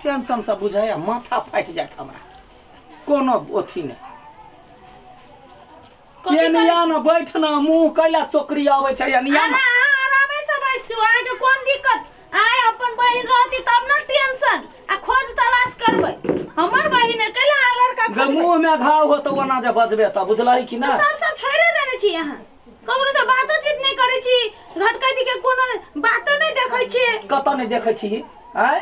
Tension से बुझाया माथा फाट जात हमरा कोनो ओथी नहीं ये निया न बैठ न मुंह कैला चोकरी आवे छै निया न आरामे से बैसु आइ के कोन दिक्कत आइ अपन बहिन रहती तब न टेंशन आ खोज तलाश करबै हमर बहिन कैला लड़का खोज मुंह में घाव हो तो ओना जे बजबे त बुझलही कि ना सब छोड़े देने छी यहां ककरो से बातो चित नहीं करै छी घटकैती के कोनो बातो नहीं देखै छी कत नहीं देखै छी आय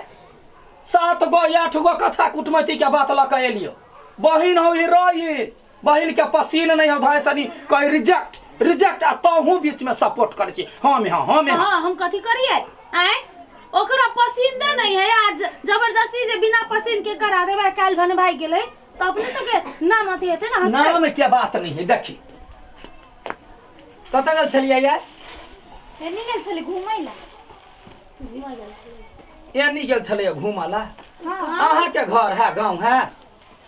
7 गो 8 गो कथा कुटमैती के बात ल के एलियो बहिन हो ही रही बहिन के पसीन नहीं होधाय सनी कह रिजेक्ट आ तोहू बीच में सपोर्ट कर छी हम कथि करिए आय ओकरा पसीन दे नहीं है आज जबरदस्ती से बिना पसीन के करा देबे काल भन भाई गेलै त अपने सबके नाम अथि हेते ना नाम में क्या बात नहीं है देखी कत गल छलिए यार एनी गेल छली घुमैला एनी गेल छलिए घुमला अहाँ के घर है गांव है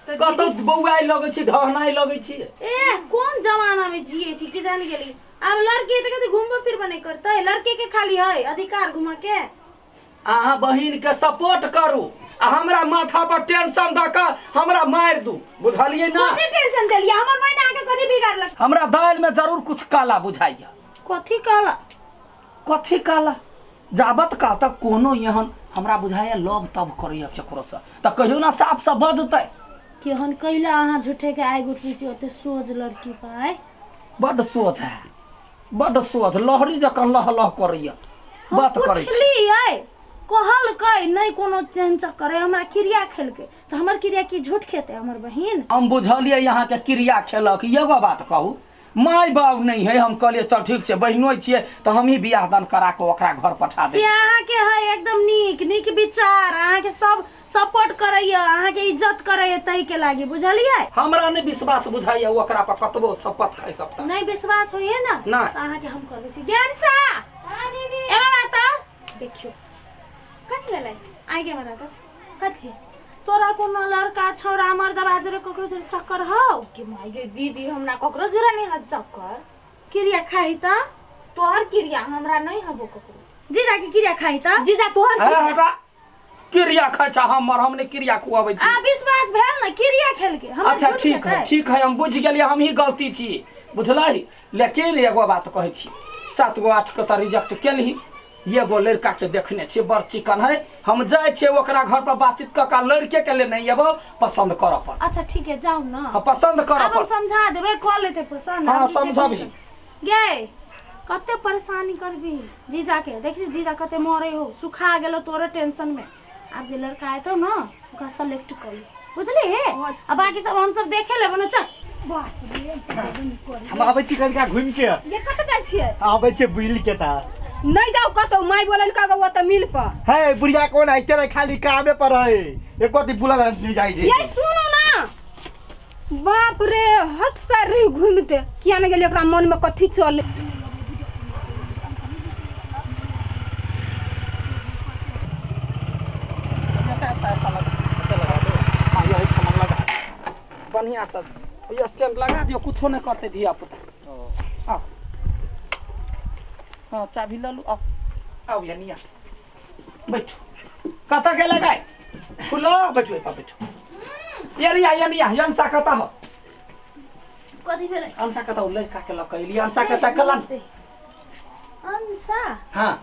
कत बौआई लगे छी ढहनाई लगे छी ए कोन जमाना में जिए छी कि जान गेली अब लड़की त कथि घुमबो फिरबो नहीं करतै लड़के के खाली है अधिकार घुमा के अहाँ बहिन के सपोर्ट करू आ हमरा माथा पर टेंशन द के हमरा मार दू बुझलिए ना कथि टेंशन देलिए हमर बहिन आके कथि बिगाड़लक हमरा दाल में जरूर कुछ काला बुझाइया कथि काला जाबत का तक कोनो यहन हमरा बुझाया लव तब करैया केकरो से त कहियो ना साफ से बजतै केहन कैला अहाँ झूठे के आइ गुठ पीछे ओते सोच लड़की पाए बड सोच है बड सोच लहरी जका लह लह करैया बात करै छी पुछलिए कहल कै नहीं कोनो चेंज करे हमरा क्रिया खेल के त हमर क्रिया की झूठ खेते हमर बहिन हम बुझलिए यहाँ के क्रिया खेलक एगो बात कहू माय बाप नहीं है हम कहलिए चल ठीक से बहिनो छिए तो हम ही बियाह दान करा के ओकरा घर पठा दे अहाँ के है एकदम नीक विचार अहाँ के सब सपोर्ट करैया अहाँ के इज्जत करैया तई के लागी बुझलिए हमरा ने विश्वास बुझाइया ओकरा पर कतबो शपथ खाइ सकता नहीं विश्वास होइए ना ना अहाँ के हम करबै छी ज्ञान सा हां दीदी एबरा त देखियो कथि भेलै आइ के मरा त कथि तोरा कोनो लड़का छोरा मर्द बाजरे ककरो जरे चक्कर हौ के माय गे दीदी हमरा ककरो जोरा नहीं ह चक्कर क्रिया खाई त तोहर क्रिया हमरा नहीं हबो ककरो जीजा के क्रिया खाई त जीजा तोहर हटा क्रिया खाइ छ हमने क्रिया खुआबै छी आ विश्वास भेल न क्रिया खेल के हम अच्छा ठीक है हम बुझ गेलिए हम ही गलती छी बुझलही लेकिन एगो बात कहै छी 7 गो 8 के त रिजेक्ट केलही एगो लड़का के देखने छी बड़ चिकन है हम जाय छी ओकरा घर पर बातचीत क के लड़के के ले नहीं एबो पसंद कर अपन अच्छा ठीक है जाऊ ना हां पसंद कर अपन समझा देबे क लेते पसंद हां समझबी गे कते परेशानी करबी जीजा के देखी जीजा कते मरे हो सुखा गेलो तोरे टेंशन में अब जे लड़का आए तो ना ओकरा सेलेक्ट कर ले बुझली अब बाकी सब हम सब देखे लेबो ना चल हम आबै छी कनिका घुम के ये कत जाय छियै आबै छी बुइल के ता नहीं जाओ कतो माय बोलल का गो त मिल पर हे बुढ़िया कोन आइते रे खाली कामे पर है एकोती बुला नहीं जाई जे ये सुनो ना बाप रे हट सर रे घूमते किया न गेले ओकरा मन में कथि चले बढ़िया सब ये स्टैंड लगा दियो कुछो नहीं करते धिया पुता आओ हां चाबी ले लो आओ ये निया बैठो कता के लगाए खुलो बैठो पा बैठो ये रिया यंसा कता हो कथि भेलै अंसा कता लड़का के लकैली अंसा कता कलन अंसा हां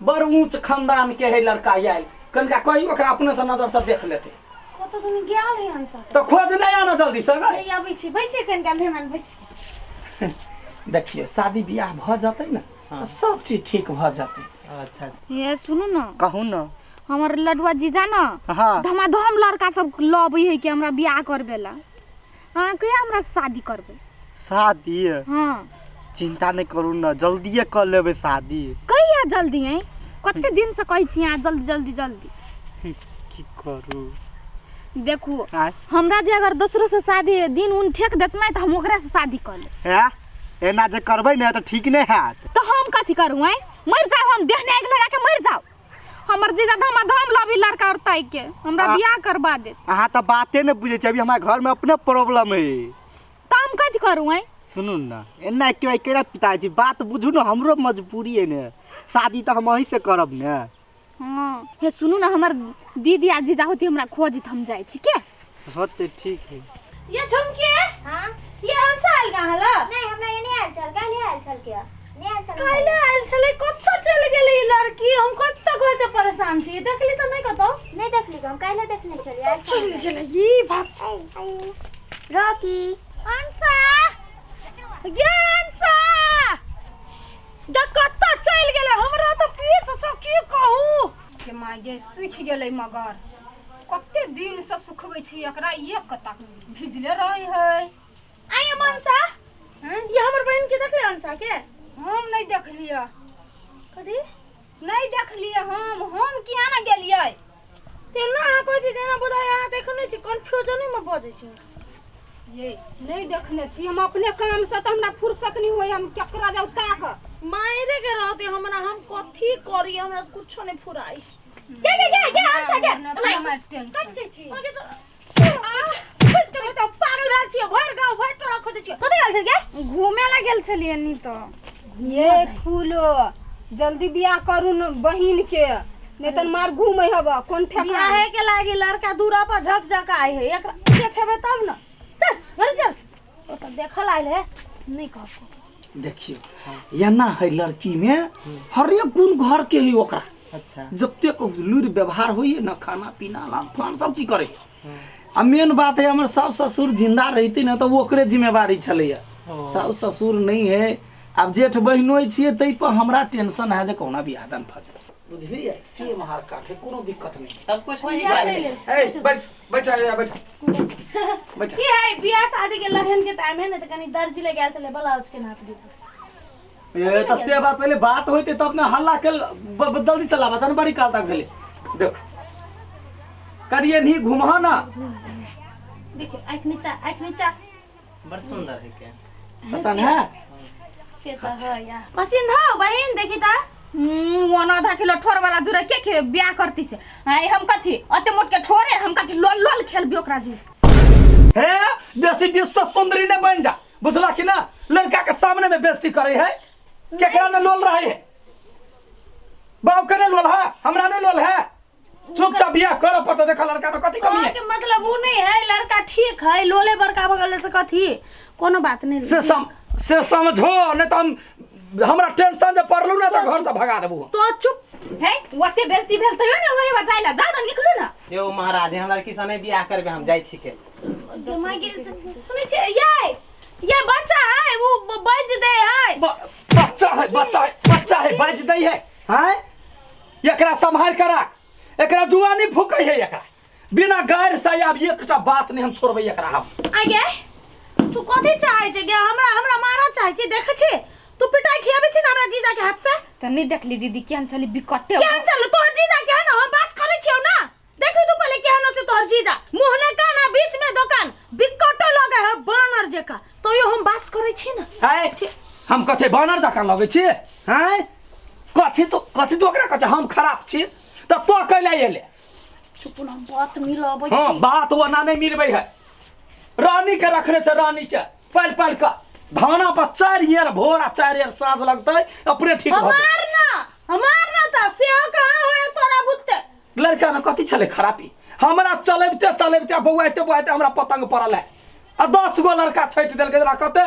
बड़ ऊंच खानदान के है लड़का आयल कनका कोई ओकरा अपने से नजर से देख लेते कतो तुम गेल है अंसा तो खोज नहीं आना जल्दी से गे ये अबै छी बैसे कनका मेहमान बैस देखियो शादी बियाह भ जातै ना तो सब चीज ठीक भ जातै अच्छा ये सुनो ना कहू ना हमर लडुआ जीजा ना हां धमाधम लड़का सब लबै है कि हमरा बियाह करबेला हां कहिया हमरा शादी करबे शादी हां चिंता नहीं करू ना जल्दी कर लेबे शादी कहिया जल्दी है कते दिन से कहै छी आ जल्दी की करू देखू हमरा जे अगर दूसरो से शादी दिन उन ठेक देत नहीं तो हम ओकरा से शादी कर ले है एना जे करबै ने तो ठीक नहीं हैत तो हम कथि करू है मर जाओ हम देहने आग लगा के मर जाओ हमर जीजा धमाधम लबी लड़का और ताई के हमरा बियाह करबा दे अहाँ तो बाते नहीं बुझे छी अभी हमारे घर में अपने प्रॉब्लम है तो हम कथि करू है सुनू ना एना केरा पिताजी बात बुझू ना हमरो मजबूरी है ने शादी तो हम वहीं से करब ने हाँ हे सुनू ना हमर दीदी आ जीजा होती हमरा खोजित हम जाय छी के होते ठीक है। ये झुमके हाँ ये हंसा आइल कहाँ ला नहीं हमरा ये नहीं आयल छल काहे आयल छल क्या नहीं आयल छल काहे आइल छले कत्तो चल गेले ई लड़की हम कत्तो कहते परेशान छी देखली त नहीं कतो नहीं देखली हम काहे देखने छली आयल चल गेले ई भाग रॉकी हंसा ये हंसा कत्तो चल गेले हमरा त पीठ से की कहू के मागे सूख गेलै मगर कते दिन से सुखबै छी एकरा एक कता भिजले रहै है। आय मनसा ये हमर बहन के देखले हंसा के हम नहीं देखलिए कथी नहीं देखलिए हम किया ना गेलिए ते ना कोइ चीज ना बुझा यहाँ देखने छी कंफ्यूजन में बजे छी ये नहीं देखने छी हम अपने काम से त हमरा फुर्सत नहीं होय हम केकरा जाउ ताक मायरे के रहते हमरा हम कथी करी हमरा कुछो नहीं फुराई के हंसा के नहीं मार टेंशन कट के छी तुम तो पागल रहल छी भर गांव भर टोला खोजे छी कथी गेल छ के घूमे ला गेल छलिए नी तो ये फूलो जल्दी बियाह करू न बहिन के नहीं त मार घूमै हबा कोन ठेका बियाहे के लागी लड़का दूरा पर झक झक आए है एकरा देखेबे तब न चल घर चल ओ त देखल आइल है नहीं कहब देखियो एना है लड़की में हरेक गुण घर के ही ओकरा अच्छा जते को लूर व्यवहार होई न खाना पीना लान पान सब चीज करे आ मेन बात है हमर सास ससुर जिंदा रहती न तो ओकरे जिम्मेवारी छलैया सास ससुर नहीं है अब जेठ बहिनो छिए तै पर हमरा टेंशन है जे कोना बियाह दान भ जाए बुझलिए से महार काठे कोनो दिक्कत नहीं सब कुछ वही बियाह बात ले ले। है। ए बैठ बैठ की है बियाह शादी के लगन के टाइम है न त कनी दर्जी ले गेल छले ब्लाउज के नाप दी ये तो से बात पहले बात होते तब ने हल्ला के जल्दी से लावा जनवरी काल तक भेले देख करिए नहीं घुमा ना देखिए आँख नीचा बड़ सुंदर है क्या पसंद है से त है या पसंद हो बहन देखी ता वन आधा किलो ठोर वाला जुरे के बियाह करती से आई हम कथी अते मोट के ठोरे हम कथी लोल लोल खेलबी ओकरा जू है बेसी विश्व सुंदरी ने बन जा बुझला कि ना लड़का के सामने में बेइज्जती करे है केकरा ने लोल रहे है बाप के ने लोल है हमरा ने लोल है चुपचाप बियाह कर पड़ता देखा लड़का में कथी कमी है के मतलब वो नहीं है लड़का ठीक है लोले बड़का बगल तो कथी कोनो बात नहीं से समझो नहीं तो हमरा टेंशन जे पड़लू ना तो घर से भगा देबू तो चुप है ओते बेइज्जती भेल तयो ने ओए बजाइला जाओ ना निकलू ना यो महाराज हम लड़की सने बियाह करबे हम जाई छी के दिमागी सुनै छे ये बच्चा है वो बज दे है बच्चा है बज दई है हैं एकरा संभाल के रख एकरा जुआनी फूकै है एकरा बिना गैर से अब एकटा बात नहीं हम छोड़बै एकरा हम आगे तू कथी चाहे छे गे हमरा मारा चाहे छे देखे छे तू पिटाई खियाबे छे ना हमरा जीजा के हाथ से त नहीं देखली दीदी केहन छली बिकटे केहन चल तोहर जीजा के है ना हम बास करे छियौ ना देखो तू पहले केहन होते तोहर जीजा मुंह ने काना बीच में दुकान बिकटे लगे है बानर जेका तो यो हम बास करे छी ना है हम कथे बानर जका लगे छी हैं कथी तो ओकरा कहे हम खराब छी त तो कैला एले चुप ना बात मिलाबै हां छी बात वना नहीं मिलबै है रानी के रखने से रानी के पल का धाना पर 4 ईयर भोर आ 4 ईयर साँझ लगतै अपने ठीक भ जाए हमार ना त से कहां होय तोरा बुझते लड़का में कथी छले खराबी हमरा चलेबते बौआते हमरा पतंग पड़ल है आ 10 गो लड़का छैट देल के जरा कते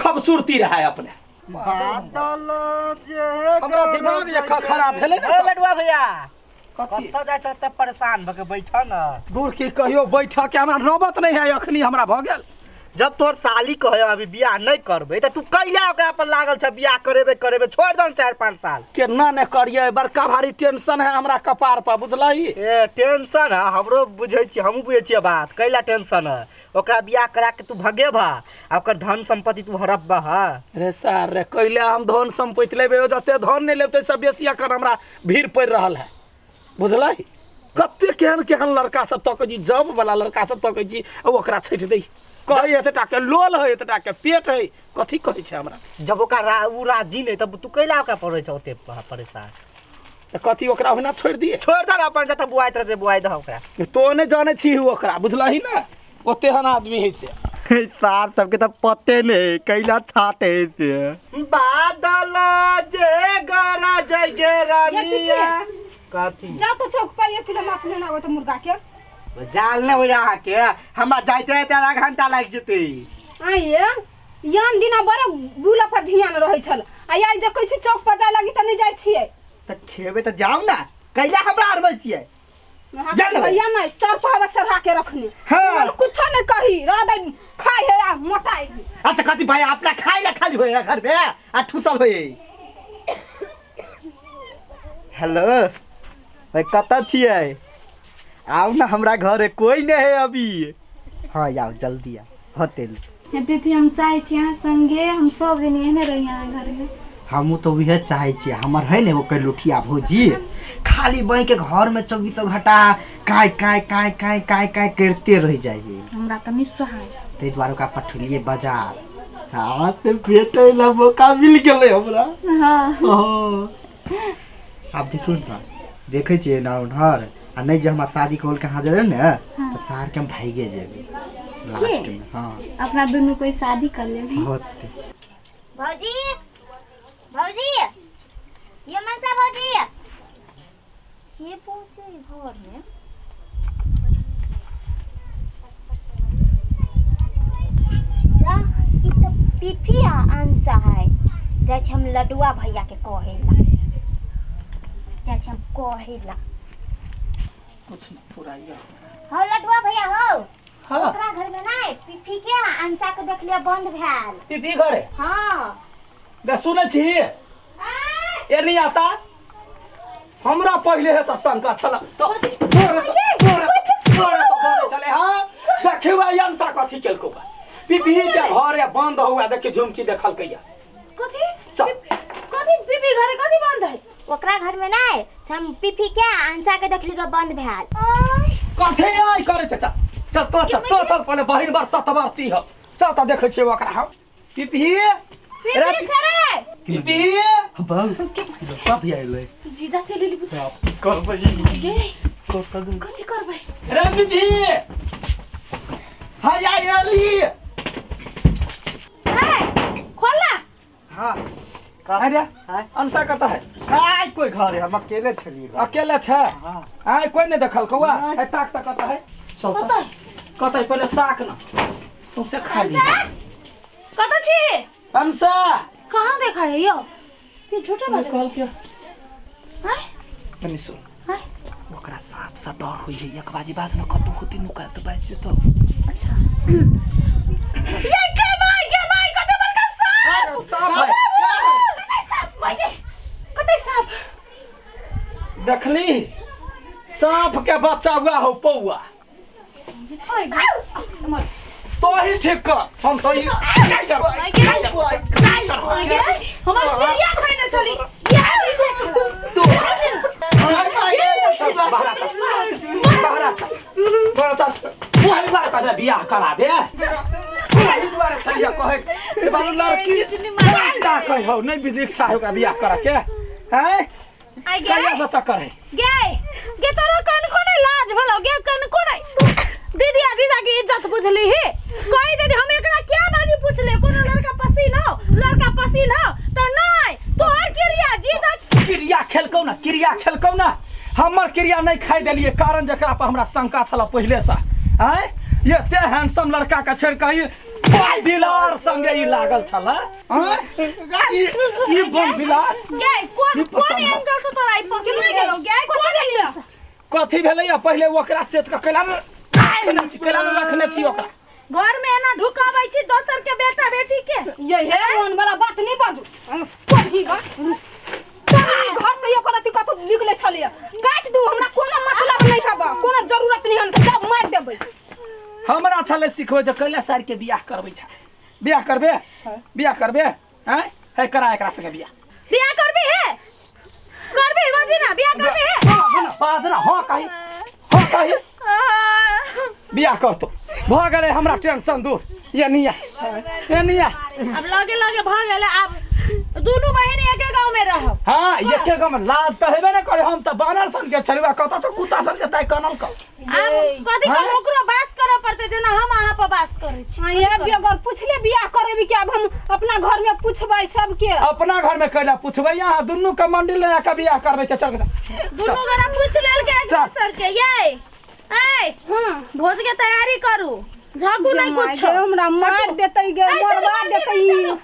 खूबसूरती रहे अपने बादल जे हमरा दिमाग जे खराब भेले ए लडुआ भैया कथी कत्तो जाय छ त परेशान भके बैठ न दूर की कहियो बैठ के हमरा नौबत नहीं है अखनी हमरा भ गेल जब तोर साली कहे अभी बियाह नहीं करबे त तू कैला ओकरा पर लागल छ बियाह करेबे छोड़ दन 4-5 साल केना ने करिए बड़का भारी टेंशन है हमरा कपार पर बुझलही ए टेंशन है हमरो बुझै छी हमहू बुझै छी बात कैला टेंशन है ओकरा बियाह करा के तू भगे भा आ ओकर धन संपत्ति तू हड़प हा रे सर रे कैला हम धन संपत्ति लेबे जते धन नहीं लेबे सब बेसी अकर हमरा भीड़ पड़ रहल है बुझलही कते केहन लड़का सब तक जी जब वाला लड़का सब तक जी ओकरा छैट दई कहे एतटा के लोल है एतटा के पेट है कथी कहै छै हमरा जब ओकरा उ राजी नहीं तब तू कैला ओकरा पड़ै छ ओते परेशान त कथी ओकरा होना छोड़ दिए छोड़ दे अपन जत बुआइत रहे बुआइ दे ओकरा तो नहीं जाने छी ओकरा बुझलही ना ओते हन आदमी है से सार सबके तो पते नहीं कैला छाटे से बादल जे गरा जगे रानिया कथी जा तो चौक पर 1 किलो मांस लेना हो तो मुर्गा के जाल ने हो यहाँ के हम जाते आधा घंटा लग जेते आइए यान दिना बड़ा बुला पर ध्यान रहे छल आ आई जे कहै छी चौक पर जाय लगी त नहीं जाय छियै त खेबे त जाऊ ना कैला हमरा अरबै छियै चल भैया नहीं सर पर चढ़ा के रखने हां कुछ नहीं कही रह दे खाई है आ मोटाई आ त कथी भाई अपना खाई ला खाली होय घर में आ ठुसल होय हेलो भाई कत छियै आओ ना हमरा घरे कोई नहीं है अभी हाँ आओ जल्दी आ होटल बीबी हम चाहे छी यहाँ संगे हम सब दिन एहने रही यहाँ घर में हमू तो वह चाहे छी हमर है ने ओकर लुठिया भौजी खाली बई के घर में 24 घंटा काय काय काय काय काय काय करते रह जाइए हमरा त निस्सहाय ते द्वारा का पठुलिए बाजार हां ते भेटे ला मौका मिल गेले हमरा हां आप देखो ना देखे छिए ना उनहर आ नहीं जे हमरा शादी कोल के हाजिर है ने तो सार के हम भागे जेबे लास्ट में हां अपना दोनों कोई शादी कर लेबे होते भौजी भौजी ये मनसा भौजी ये पहुंचे घर में जा इ तो पिफिया अंसा है जैसे हम लडुआ भैया के कहेला जैसे हम कहेला कुछ न पूरा ये हो लडुआ भैया हो हां ओकरा घर में ना पिफी के अंसा के देख लिया बंद भेल पीपी घरे हां बे सुने छी ए नहीं आता हमरा पहले है शंका छला तो तोरे तो बने चले हां देखिवा यांसा कथी केलको बा पीपी के घरे बंद हुआ देख झुमकी देखल कहिया कथी चल कथी बीबी घरे कथी बंद है ओकरा घर में ना हम पिफी के अंसा के देख लिया बंद भेल कथी आई करे चल चल पहले बहिन बार सतबरती हो चल त देखे छिए ओकरा हम पीपी रे पीपी बाबू पापा भी आइले जीजा चले ली पूछा करबै गे कथी करबै रे पीपी हाय आइली खोलना हां कहाँ रे अंसा कता है काय कोई घर है हम अकेले छलिए अकेले छ हां आय कोई नहीं देखल कौआ ए ताक तक कता है चल कता है पहले ताक ना सौसे खाली कत छी अंसा कहाँ देखा है यो ये झूठा बात कल क्या है तनी सुन हैं ओकरा सांप सा डर होई है एक बाजी बाज न कतौ होती नुका तो बाज से तो अच्छा ये के भाई कते बड़का सांप सांप है कते सांप भाई कते सांप देखली सांप के बच्चा हुआ हो पौआ तो ही ठीक कर हम तो ही हमार चिड़िया खाने चली तू बाहर चल बियाह करा दे दुआरे छलिया कहे बाबू लड़की ना कहे हो नहीं विधि इच्छा होगा बियाह करा के हैं आई कहिया से चक्कर है गे तोरा कन कोने लाज भलो गे कन कोने दीदी दीदा की इज्जत बुझली है कोई दीदी हम एकरा क्या बाजी पूछले कोनो लड़का पसीना तो नहीं तो हर क्रिया खेलकौ ना हमर क्रिया नहीं खाई देलिए कारण जकरा पर हमरा शंका छला पहले से हैं ये ते हैंडसम लड़का का छेड़ कहीं बाय बिलार संगे ही लागल छला हैं ई बन बिलार गे कोन एंगल से तोरा ई पसंद गेलो गे कथी भेलै पहले ओकरा सेट के कैला रखने छी ओकरा घर में ना ढुकाबै छी दोसर के बेटा बेटी के ये है मन वाला बात नहीं बाजू पढ़ी बा घर से ओकरा ती कतो निकले छलिए काट दू हमरा कोनो मतलब नहीं हबा कोनो जरूरत नहीं हम जब मार देबै हमरा छले सिखबै जे कैला सार के बियाह करबै छ बियाह करबे हैं है करा एकरा संगे बियाह करबे बाजी ना बियाह करबे है हां बाजना हां कहि बियाह कर तो भ गेलै हमरा टेंशन दूर ये निया अब लगे भ गेलै अब दोनों बहन एके गांव में रहब। हाँ ये के गम लाज तो हेबे न करे। हम तो बानर सन के छलुआ कत से कुत्ता सन के तय कनल का आब कथी हाँ? का ओकरो बास करे पड़ते जेना हम अहाँ पर बास करे छी। हाँ, ये भी अगर पूछले बियाह करेबी कि अब हम अपना घर में पूछबै सबके। अपना घर में कैला पूछबै यहाँ दुनू के मंडिल ले का बियाह करबै चल के दोनों गोरा पूछ लेल के चल। सर के ये ए हाँ भोज के तैयारी करू। झाकू नहीं कुछ हमरा मार देतै गे, मरवा देतै।